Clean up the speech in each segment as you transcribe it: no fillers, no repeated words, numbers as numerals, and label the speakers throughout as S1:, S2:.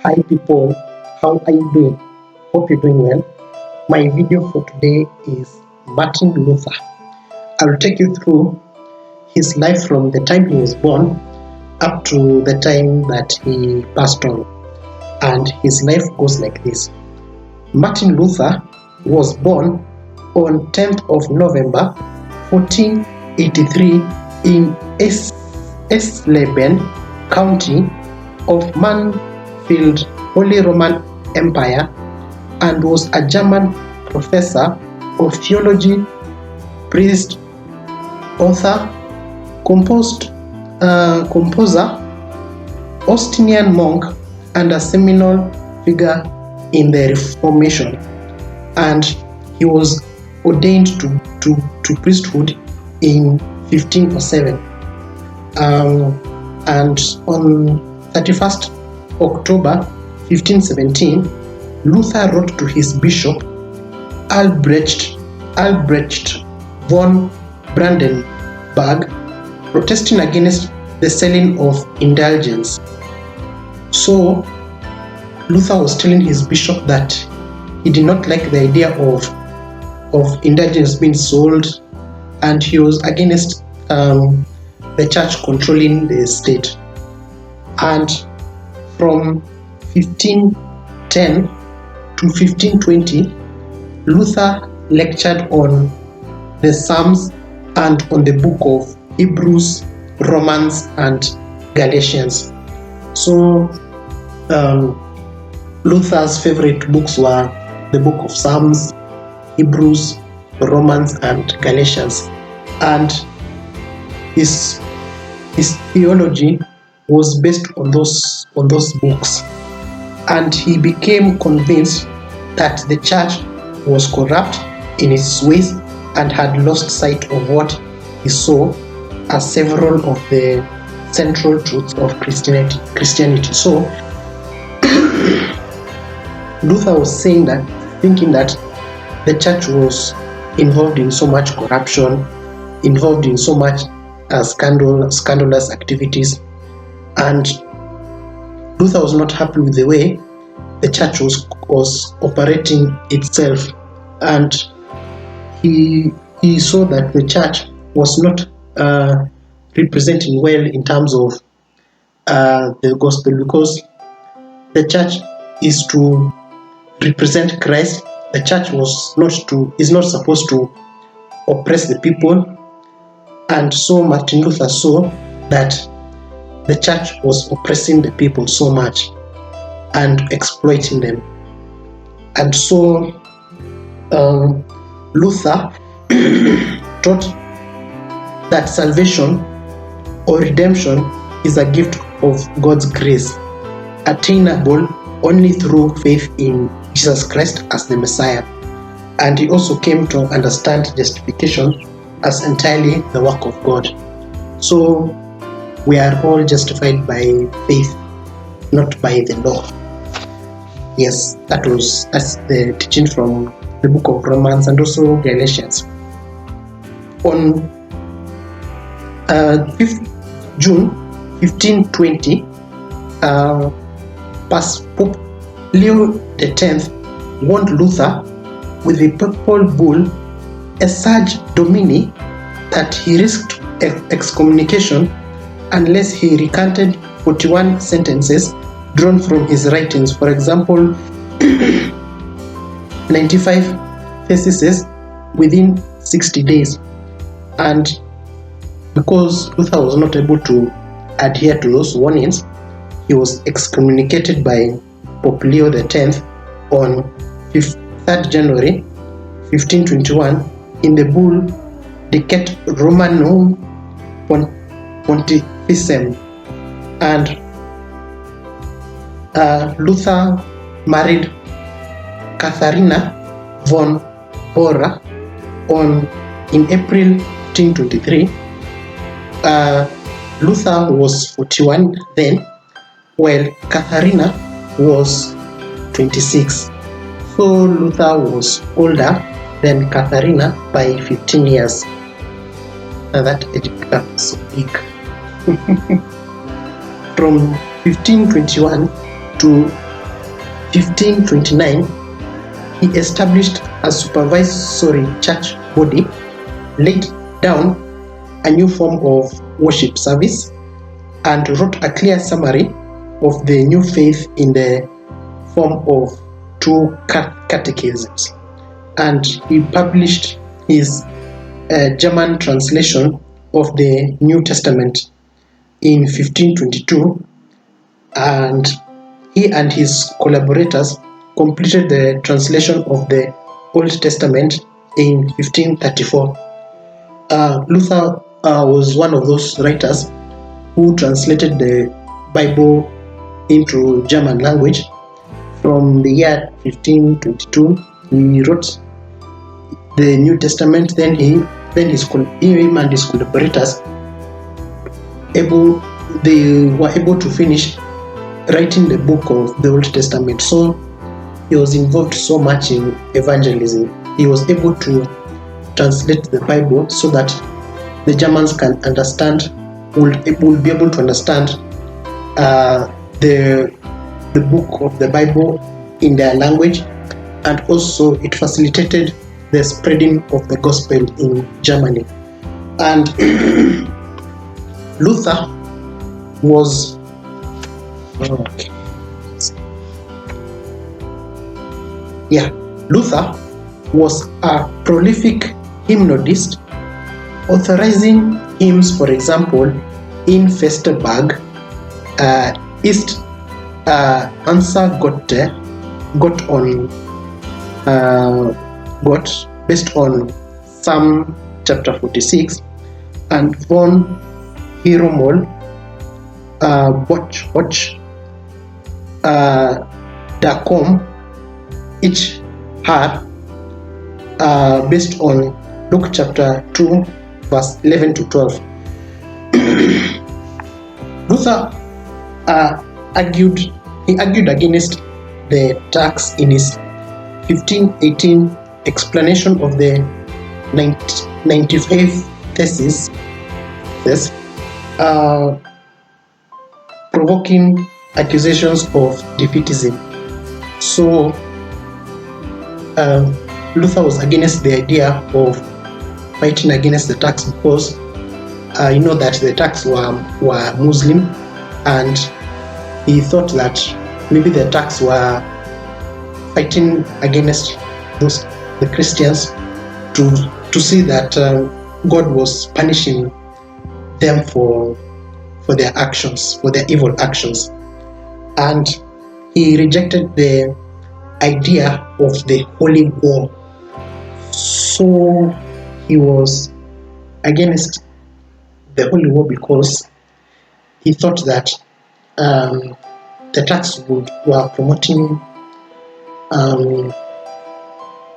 S1: Hi people, how are you doing? Hope you're doing well. My video for today is Martin Luther. I will take you through his life from the time he was born up to the time that he passed on. And his life goes like this. Martin Luther was born on 10th of November 1483 in Eisleben County of Mansfield, Holy Roman Empire, and was a German professor of theology, priest, author, composer, Augustinian monk, and a seminal figure in the Reformation. And he was ordained to priesthood in 1507. And on 31st October 1517, Luther wrote to his bishop Albrecht Von Brandenburg, protesting against the selling of indulgence. So Luther was telling his bishop that he did not like the idea of indulgence being sold, and he was against the church controlling the state. And from 1510 to 1520, Luther lectured on the Psalms and on the book of Hebrews, Romans, and Galatians. So Luther's favorite books were the book of Psalms, Hebrews, Romans, and Galatians. And his theology was based on those books, and he became convinced that the church was corrupt in its ways and had lost sight of what he saw as several of the central truths of Christianity. So Luther was thinking that the church was involved in so much corruption, involved in so much scandalous activities, and Luther was not happy with the way the church was operating itself, and he saw that the church was not representing well in terms of the gospel, because the church is to represent Christ. The church is not supposed to oppress the people. And so Martin Luther saw that the church was oppressing the people so much and exploiting them. And so Luther taught that salvation or redemption is a gift of God's grace, attainable only through faith in Jesus Christ as the Messiah. And he also came to understand justification as entirely the work of God. So we are all justified by faith, not by the law. Yes, that's the teaching from the book of Romans and also Galatians. On 5th June 1520, Pope Leo X warned Luther with the papal bull Essage Domini that he risked excommunication unless he recanted 41 sentences drawn from his writings. For example, 95 theses within 60 days. And because Luther was not able to adhere to those warnings, he was excommunicated by Pope Leo X on 3rd January 1521 in the bull Decet Romanum Pontificem. And Luther married Catharina von Bora in April 1523. Luther was 41 then, while Catharina was 26. So Luther was older than Catharina by 15 years. And that age gap is so big. From 1521 to 1529, he established a supervisory church body, laid down a new form of worship service, and wrote a clear summary of the new faith in the form of 2 catechisms. And he published his German translation of the New Testament in 1522, and he and his collaborators completed the translation of the Old Testament in 1534. Luther was one of those writers who translated the Bible into German language. From the year 1522, he wrote the New Testament. Then him and his collaborators they were able to finish writing the book of the Old Testament. So he was involved so much in evangelism. He was able to translate the Bible so that the Germans can understand, will be able to understand the book of the Bible in their language, and also it facilitated the spreading of the gospel in Germany. And Luther was Luther was a prolific hymnodist, authorizing hymns, for example, in Festberg, Ist Answer Gott on Gott, based on Psalm chapter 46, and von Hieromol Watch Dacom each had based on Luke chapter 2 verse 11 to 12. Luther argued against the tax in his 1518 explanation of the 95 theses, provoking accusations of defeatism. So Luther was against the idea of fighting against the tax, because you know that the tax were Muslim, and he thought that maybe the tax were fighting against the Christians to see that God was punishing them for their actions, for their evil actions. And he rejected the idea of the Holy War. So he was against the Holy War because he thought that the tax were promoting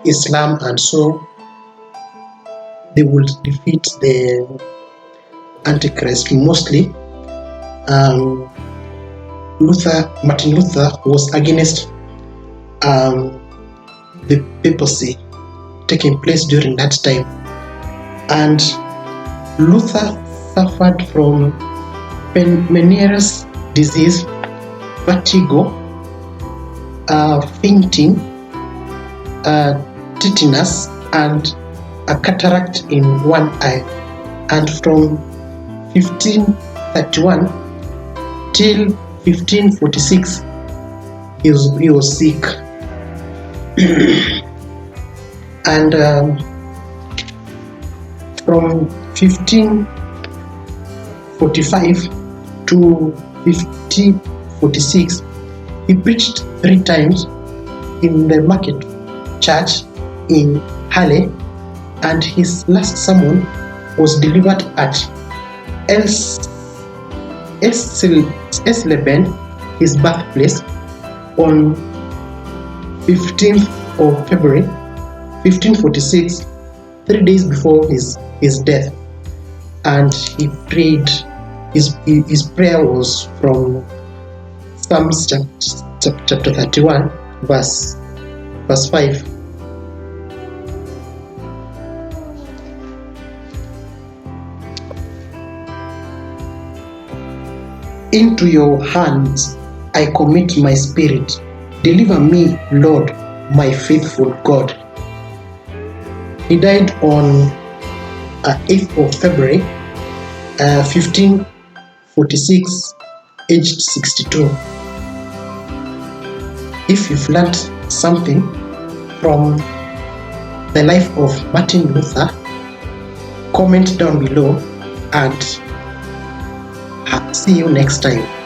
S1: Islam, and so they would defeat the Antichrist. Mostly, Martin Luther was against the papacy taking place during that time, and Luther suffered from Meniere's disease, vertigo, fainting, tinnitus, and a cataract in one eye. And from 1531 till 1546, he was sick. And from 1545 to 1546, he preached 3 times in the market church in Halle, and his last sermon was delivered at Eisleben, his birthplace, on 15th of February 1546, 3 days before his death. And he prayed, his prayer was from Psalms chapter 31 verse 5. Into your hands I commit my spirit. Deliver me, Lord, my faithful God. He died on 8th of February 1546, aged 62. If you've learned something from the life of Martin Luther, comment down below and see you next time.